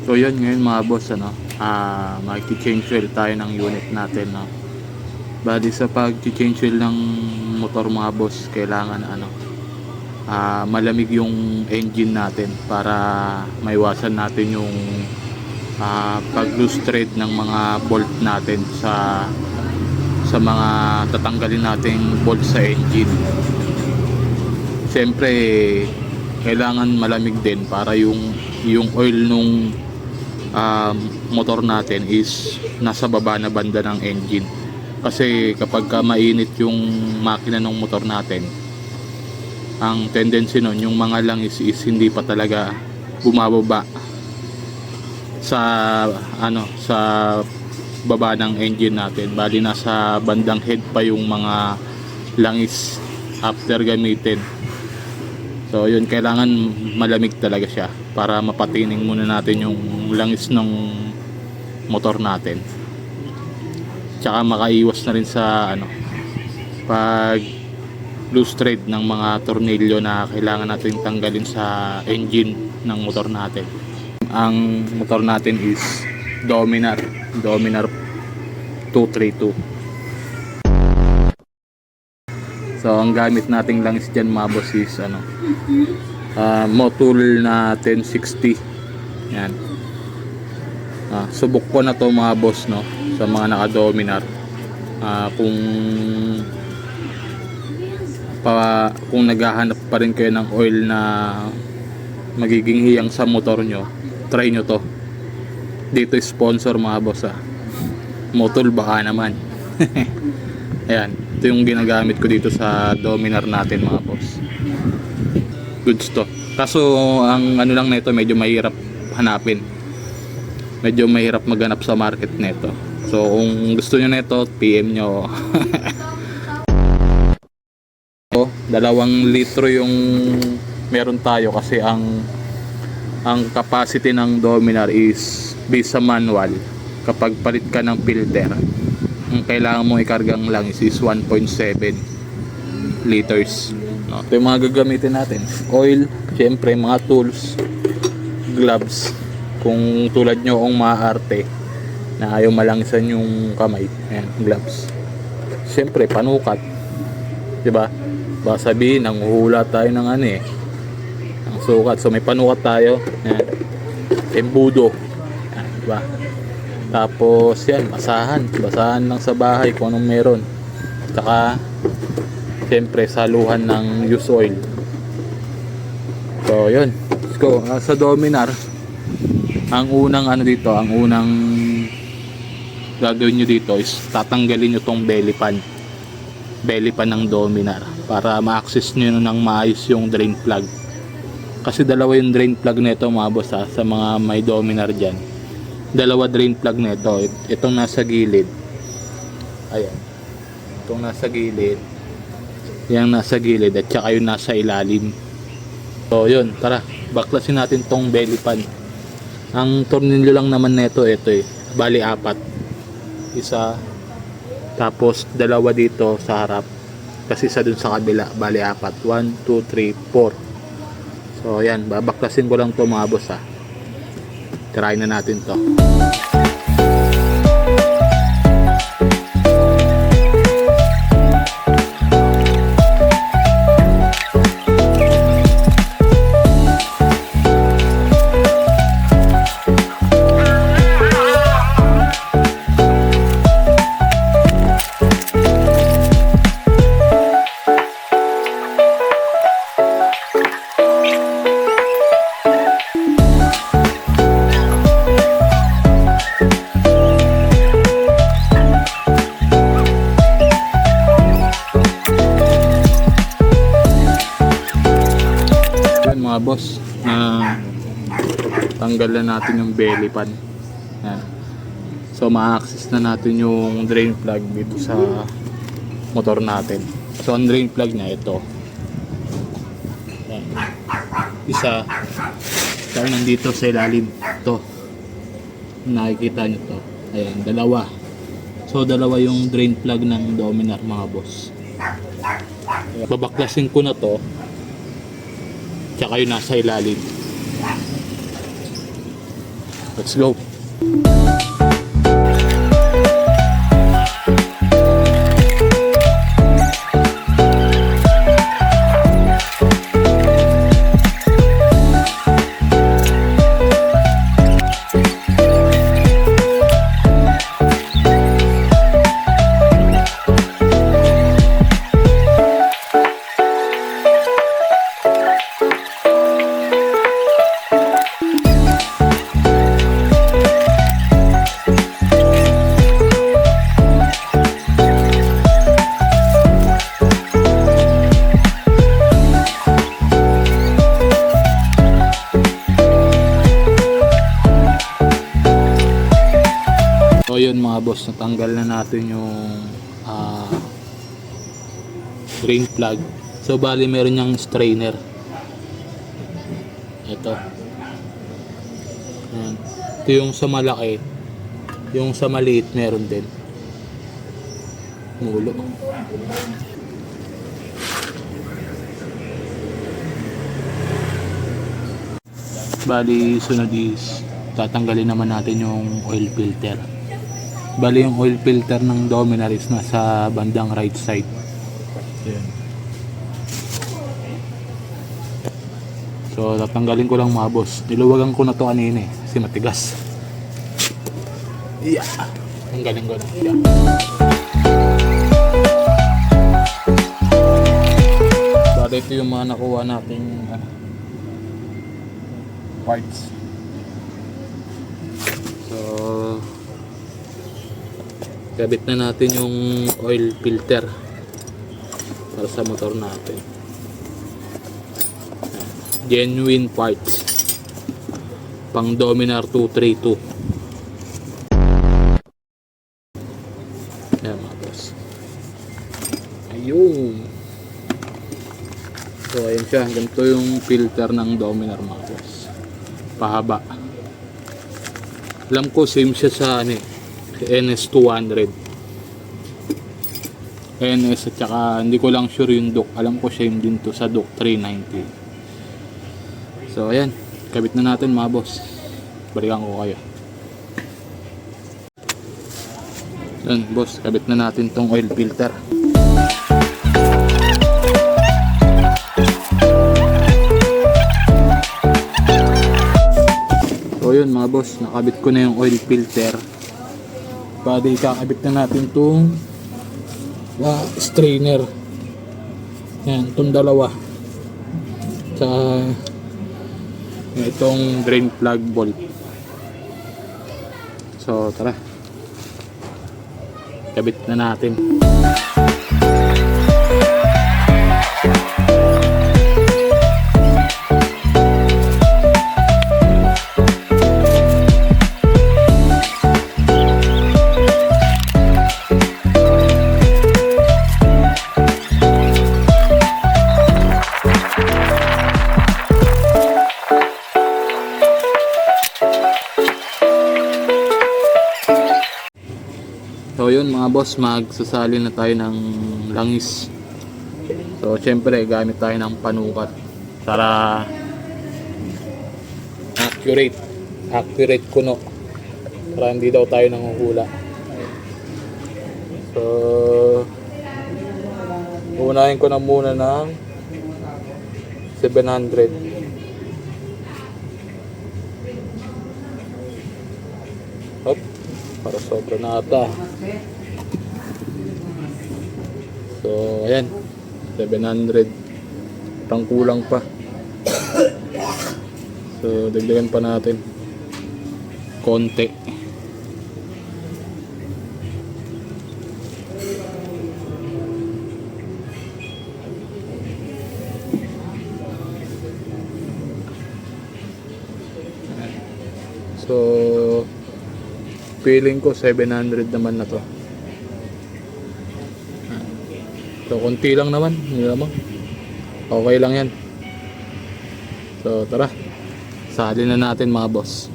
So yun ngayon mga boss, mag-change oil tayo ng unit natin, no. Bali sa pag-change oil ng motor mga boss, kailangan malamig yung engine natin para maiwasan natin yung pag-loose thread ng mga bolt natin sa mga tatanggalin nating bolt sa engine. Siyempre kailangan malamig din para yung oil nung motor natin is nasa baba na banda ng engine. Kasi kapag mainit yung makina ng motor natin, ang tendency nun yung mga langis is hindi pa talaga bumababa sa sa baba ng engine natin. Bali nasa bandang head pa yung mga langis after gamitin. So yun, kailangan malamig talaga siya para mapatining muna natin yung langis ng motor natin. Tsaka makaiwas na rin sa pag loose thread ng mga tornilyo na kailangan natin tanggalin sa engine ng motor natin. Ang motor natin is Dominar 232. So ang gamit nating langis dyan mga boss is Motul na 1060. Yan. Subok ko na to mga boss, no, sa mga naka-Dominar. Kung naghahanap pa rin kayo ng oil na magiging hiyang sa motor nyo, try nyo to. Dito sponsor mga boss, Motul baka naman. Ayan, ito yung ginagamit ko dito sa Dominar natin mga boss. Goods to. Kaso ang lang nito, medyo mahirap hanapin. Medyo mahirap maghanap sa market nito. So kung gusto nyo nito, PM nyo. 2 litro yung meron tayo kasi ang capacity ng Dominar is based sa manual. Kapag palit ka ng filter, ang kailangan mong ikargang langis is 1.7 liters, no? Ito yung mga gagamitin natin: oil, syempre mga tools, gloves kung tulad nyo ang maarte na ayaw malangisan yung kamay. Ayan, gloves. Syempre panukat, diba? Baka sabihin nanguhula tayo ng ng sukat, so may panukat tayo. Ayan, embudo. Ayan, diba? Tapos yan, basahan lang sa bahay kung anong meron. Tsaka siyempre saluhan ng used oil. So yun, let's go. Sa Dominar, ang unang ang unang gagawin nyo dito is tatanggalin nyo tong belly pan ng Dominar para ma-access nyo ng maayos yung drain plug. Kasi dalawa yung drain plug nito mga boss, sa mga may Dominar dyan. Dalawa drain plug nito. Itong nasa gilid, ayan, itong nasa gilid, yung nasa gilid, at saka yung nasa ilalim. So yun, tara, baklasin natin tong belly pan. Ang tornilyo lang naman nito, ito bali 4. Isa, tapos dalawa dito sa harap, kasi isa dun sa kabila, bali 4. 1, 2, 3, 4. So yan, babaklasin ko lang to mga boss, try na natin to. Mga boss, tanggal na natin yung belly pan. Yan. So ma-access na natin yung drain plug dito sa motor natin. So ang drain plug niya ito. Yan. Isa nandito sa ilalim. Ito, nakikita nyo to. Ayan, dalawa. So dalawa yung drain plug ng Dominar mga boss. Babaklasin ko na to, tsaka yung nasa ilalim. Let's go. So yun mga boss, natanggal na natin yung drain plug. So bali meron niyang strainer. Ito. Ayan. Ito yung sa malaki. Yung sa maliit meron din. Mulo. Bali sunod is tatanggalin naman natin yung oil filter. Bali yung oil filter ng Dominar is nasa bandang right side. Ayan. So tatanggalin ko lang mga boss. Niluwagan ko na to kanina kasi matigas. Yeah. Tanggalin ko na. Yeah. Bali ito yung mga nakuha nating parts. So kabit na natin yung oil filter para sa motor natin. Genuine parts pang Dominar 232. Ayan mga boss. Ayun. So ayun siya, ganito yung filter ng Dominar mga boss. Pahaba. Alam ko same siya sa NS200 NS at saka hindi ko lang sure yung Duke. Alam ko same din to sa Duke 390. So ayan, kabit na natin mga boss. Balikan ko kayo. Ayan boss, kabit na natin tong oil filter. So yun mga boss, nakabit ko na yung oil filter. Bali kakabit na natin itong strainer. Yan, itong dalawa. Sa itong drain plug bolt. So tara, kabit na natin. So yun mga boss, magsasali na tayo ng langis. So syempre gamit tayo ng panukat para accurate kuno, para hindi daw tayo nanguhula. So unahin ko na muna ng 700. Hop, para sobra na ata. So ayan, 700. Tang kulang pa. So dagdagan pa natin konti. So feeling ko 700 naman na to. So konti lang naman, hindi naman. Okay lang yan. So tara, salin na natin mga boss.